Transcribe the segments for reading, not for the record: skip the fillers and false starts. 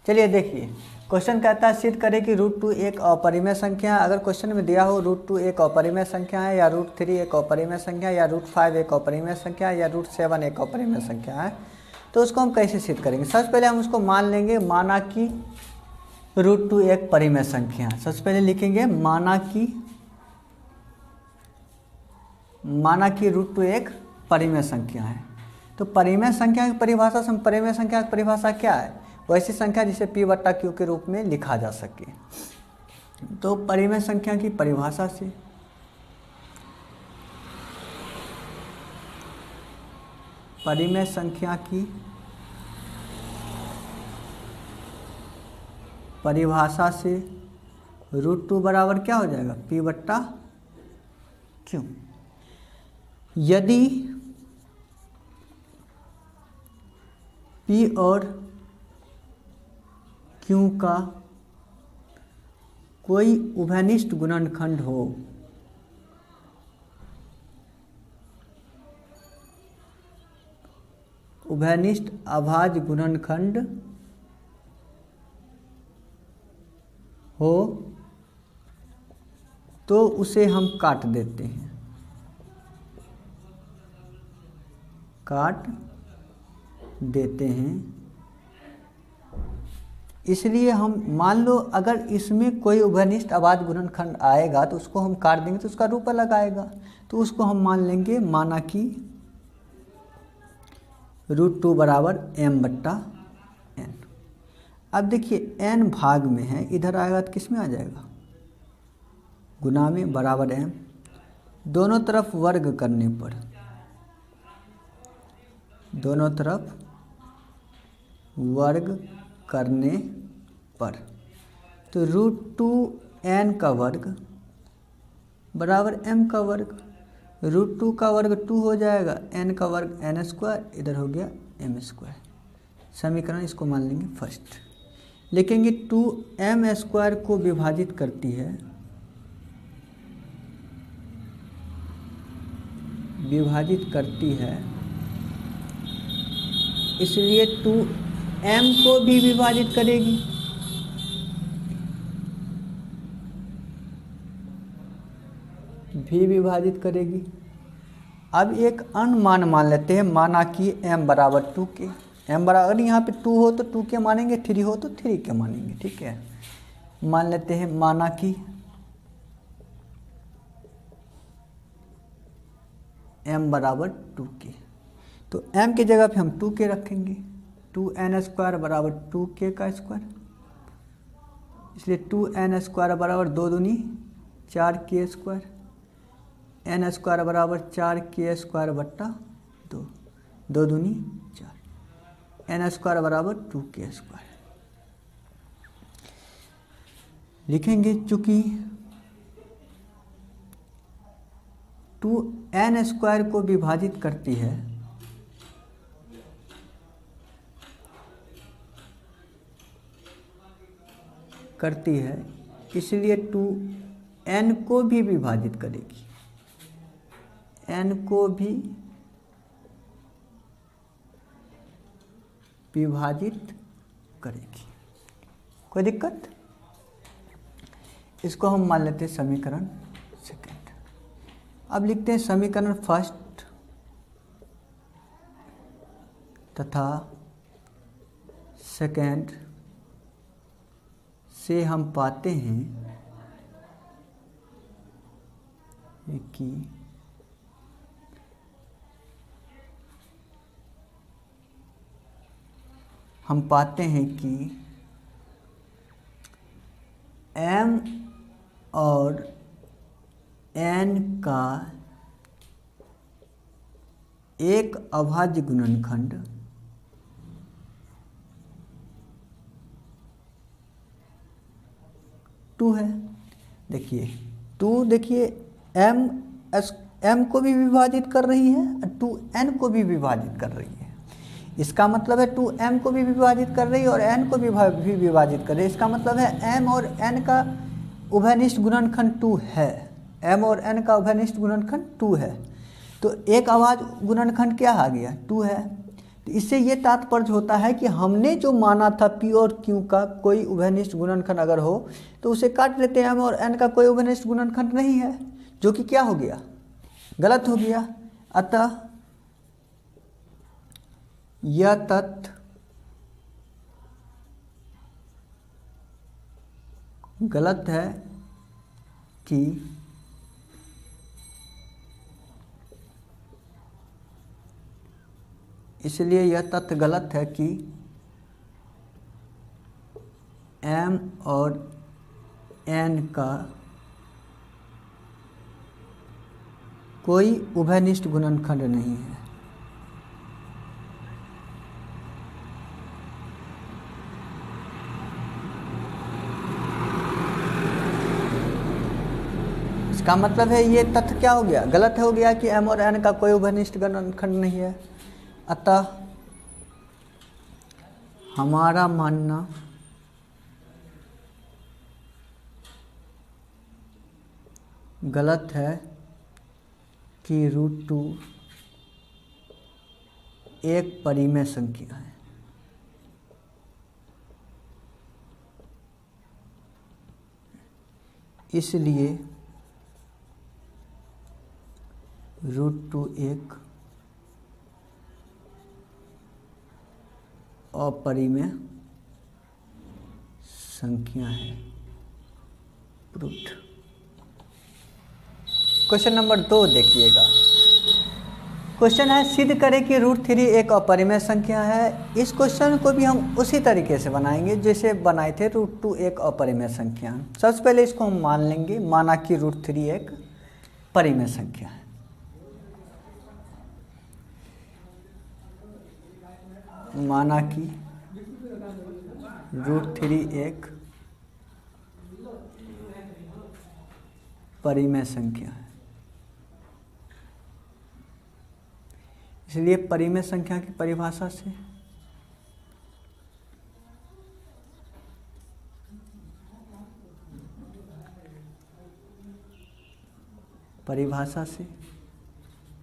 चलिए देखिए, क्वेश्चन कहता है सिद्ध करें कि √2 एक अपरिमेय संख्या है। अगर क्वेश्चन में दिया हो √2 एक अपरिमेय संख्या है, या √3 एक अपरिमेय संख्या है, या √5 एक अपरिमेय संख्या है, या √7 एक अपरिमेय संख्या है, तो उसको हम कैसे सिद्ध करेंगे। सबसे पहले हम उसको मान लेंगे, माना कि √2 एक परिमेय संख्या है। सबसे पहले लिखेंगे माना कि √2 एक परिमेय संख्या है। तो परिमेय संख्या की परिभाषा से, परिमेय संख्या की परिभाषा क्या है, वैसी संख्या जिसे P/Q के रूप में लिखा जा सके। तो परिमेय संख्या की परिभाषा से परिमेय संख्या की परिभाषा से √2 बराबर क्या हो जाएगा, P/Q। यदि P और Q का कोई उभयनिष्ठ गुणनखंड हो, उभयनिष्ठ अभाज्य गुणनखंड हो, तो उसे हम काट देते हैं, इसलिए हम मान लो अगर इसमें कोई उभयनिष्ठ अभाज्य गुणनखंड आएगा तो उसको हम काट देंगे तो उसका रूप अलग आएगा। तो उसको हम मान लेंगे माना कि √2 बराबर m/n। अब देखिए n भाग में है, इधर आएगा तो किस में आ जाएगा, गुना में, बराबर m। दोनों तरफ वर्ग करने पर, दोनों तरफ वर्ग करने पर, तो √2n का वर्ग बराबर m का वर्ग। √2 का वर्ग 2 हो जाएगा, n का वर्ग n², इधर हो गया m²। समीकरण इसको मान लेंगे फर्स्ट। लिखेंगे 2m² को विभाजित करती है, इसलिए 2m को भी विभाजित करेगी, अब एक अन्य मान मान लेते हैं, माना कि m बराबर 2 के। m बराबर, यहाँ पे 2 हो तो 2 के मानेंगे, 3 हो तो 3 के मानेंगे, ठीक है। मान लेते हैं माना कि m बराबर 2 के, तो m की जगह पे हम 2 के रखेंगे। 2n² बराबर 2k का स्क्वायर, इसलिए 2n² बराबर 2 दूनी 4k², n² बराबर 4k² / 2 दूनी 4, n² बराबर 2k²। लिखेंगे चूंकि 2n² को विभाजित करती है, इसलिए 2n को भी विभाजित करेगी, n को भी विभाजित करेगी। कोई दिक्कत? इसको हम मान लेते हैं समीकरण सेकंड। अब लिखते हैं समीकरण फर्स्ट तथा सेकंड से हम पाते हैं कि m और n का एक अभाज्य गुणनखंड टू है। देखिए 2 देखिए m को भी विभाजित कर रही है, 2n को भी विभाजित कर रही है। इसका मतलब है 2m को भी विभाजित कर रही है और n को भी विभाजित कर रही है। इसका मतलब है m और n का उभयनिष्ठ गुणनखंड 2 है, m और n का उभयनिष्ठ गुणनखंड 2 है। तो एक अभाज्य गुणनखंड क्या आ गया, 2 है। तो इससे ये तात्पर्य होता है कि हमने जो माना था P और Q का कोई उभयनिष्ठ गुणनखंड अगर हो तो उसे काट लेते हैं हम, और N का कोई उभयनिष्ठ गुणनखंड नहीं है, जो कि क्या हो गया, गलत हो गया। अतः यह तथ्य गलत है कि इसलिए यह तथ्य गलत है कि M और N का कोई उभयनिष्ठ गुणनखंड नहीं है। इसका मतलब है ये तथ्य क्या हो गया, गलत हो गया कि M और N का कोई उभयनिष्ठ गुणनखंड नहीं है। अतः हमारा मानना गलत है कि √2 एक परिमेय संख्या है। इसलिए √2 एक अपरिमेय संख्या है। प्रूव्ड। क्वेश्चन नंबर 2 देखिएगा। क्वेश्चन है सिद्ध करें कि √3 एक अपरिमेय संख्या है। इस क्वेश्चन को भी हम उसी तरीके से बनाएंगे जैसे बनाए थे √2 एक अपरिमेय संख्या। सबसे पहले इसको हम मान लेंगे, माना कि √3 एक परिमेय संख्या है। माना कि √3 एक परिमेय संख्या है। इसलिए परिमेय संख्या की परिभाषा से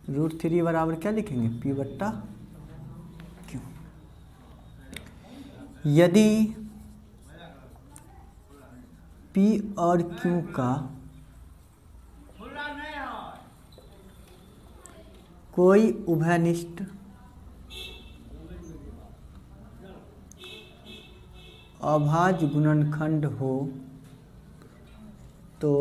√3 बराबर क्या लिखेंगे, P/Q। यदि P और Q का कोई उभयनिष्ठ अभाज्य गुणनखंड हो तो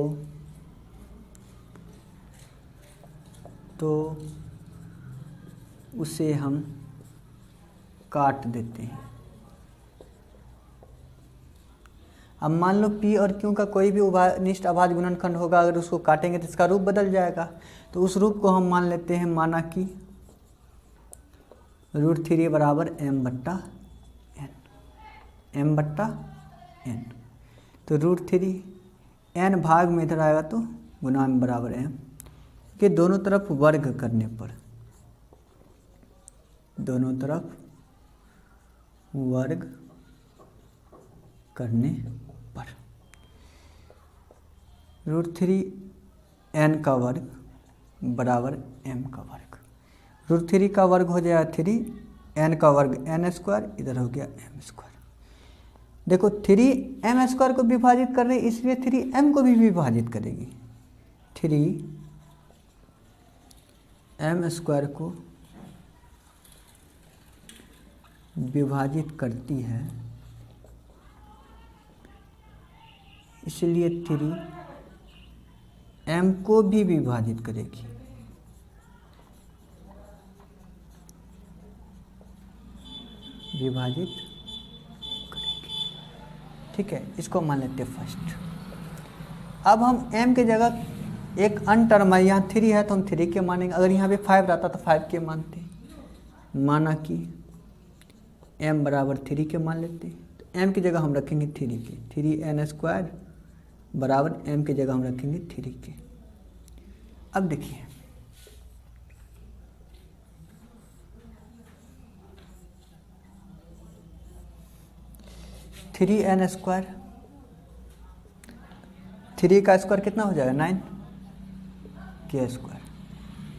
उसे हम काट देते हैं। अब मान लो P और Q का कोई भी उभयनिष्ठ अभाज्य गुणनखंड होगा, अगर उसको काटेंगे तो इसका रूप बदल जाएगा। तो उस रूप को हम मान लेते हैं, माना कि √3 बराबर m/n। तो √3 n भाग में इधर आएगा तो गुना में बराबर m के दोनों तरफ वर्ग करने पर, √3 n का वर्ग बराबर m का वर्ग। √3 का वर्ग हो जाएगा 3, n का वर्ग n², इधर हो गया m²। देखो 3m² को विभाजित कर रही है, इसलिए 3m को भी विभाजित करेगी। 3m² को विभाजित करती है, इसलिए 3m को भी विभाजित करेगी। ठीक है, इसको मान लेते हैं फर्स्ट। अब हम m के जगह एक अन टर्म है, यहाँ 3 है तो हम 3 के मानेंगे। अगर यहाँ पे 5 रहता तो 5 के मानते। माना कि m बराबर 3 के मान लेते, तो m की जगह हम रखेंगे 3 के। 3n² बराबर m की जगह हम रखेंगे 3 के। अब देखिए, n², 3 का स्क्वायर कितना हो जाएगा 9k²।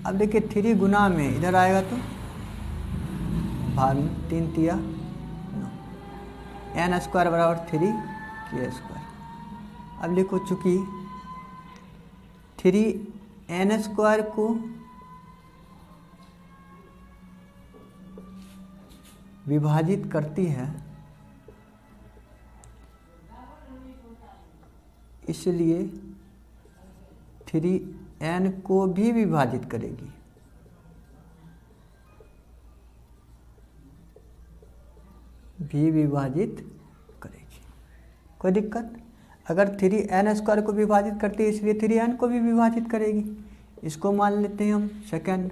अब देखिए 3 गुना में इधर आएगा तो भाग में 3 तिया 9, n स्क्वायर बराबर 3k²। अब लिखो चूँकि 3n² को विभाजित करती है, इसलिए 3n को भी विभाजित करेगी। कोई दिक्कत? अगर 3n² को विभाजित करती है इसलिए 3n को भी विभाजित करेगी। इसको मान लेते हैं हम सेकंड।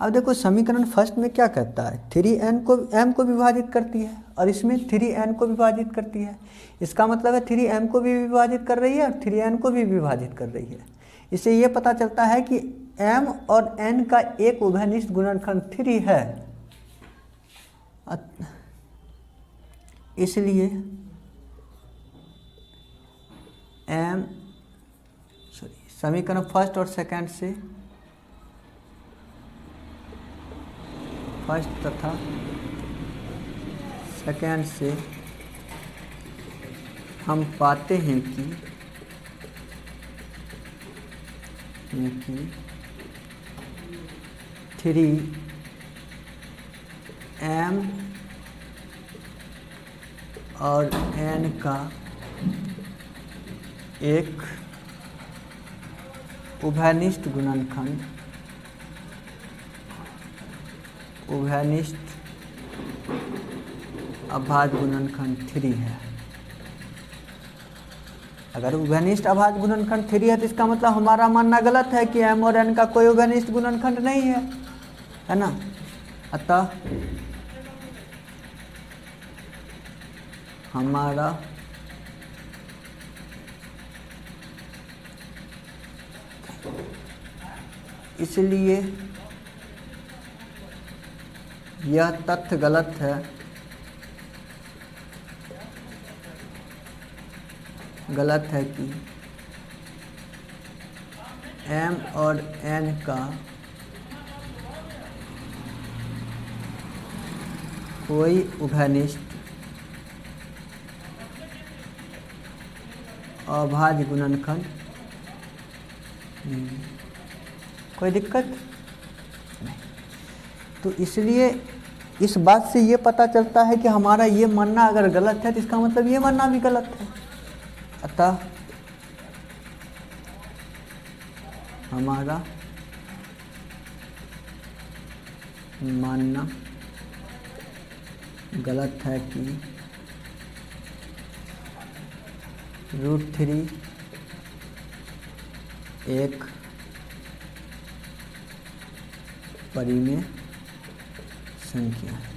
अब देखो समीकरण फर्स्ट में क्या कहता है, 3n को m को विभाजित करती है और इसमें 3n को विभाजित करती है। इसका मतलब है 3m को भी विभाजित कर रही है और 3n को भी विभाजित कर रही है। इससे ये पता चलता है कि m और n का एक उभयनिष्ठ गुणनखंड 3 है। इसलिए समीकरण फर्स्ट और सेकंड से, फर्स्ट तथा सेकंड से हम पाते हैं कि 3m और n का एक उभयनिष्ठ गुणनखंड, उभयनिष्ठ अभाज्य गुणनखंड 3 है। अगर उभयनिष्ठ अभाज्य गुणनखंड 3 है तो इसका मतलब हमारा मानना गलत है कि m और n का कोई उभयनिष्ठ गुणनखंड नहीं है ना। अतः हमारा इसलिए यह तथ्य गलत है, कि m और n का कोई उभयनिष्ठ अभाज्य गुणनखंड नहीं। कोई दिक्कत नहीं। तो इसलिए इस बात से ये पता चलता है कि हमारा ये मानना अगर गलत है तो इसका मतलब ये मानना भी गलत है। अतः हमारा मानना गलत है कि √3 एक परिमेय संख्या है।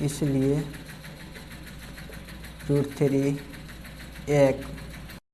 इसलिए √3 एक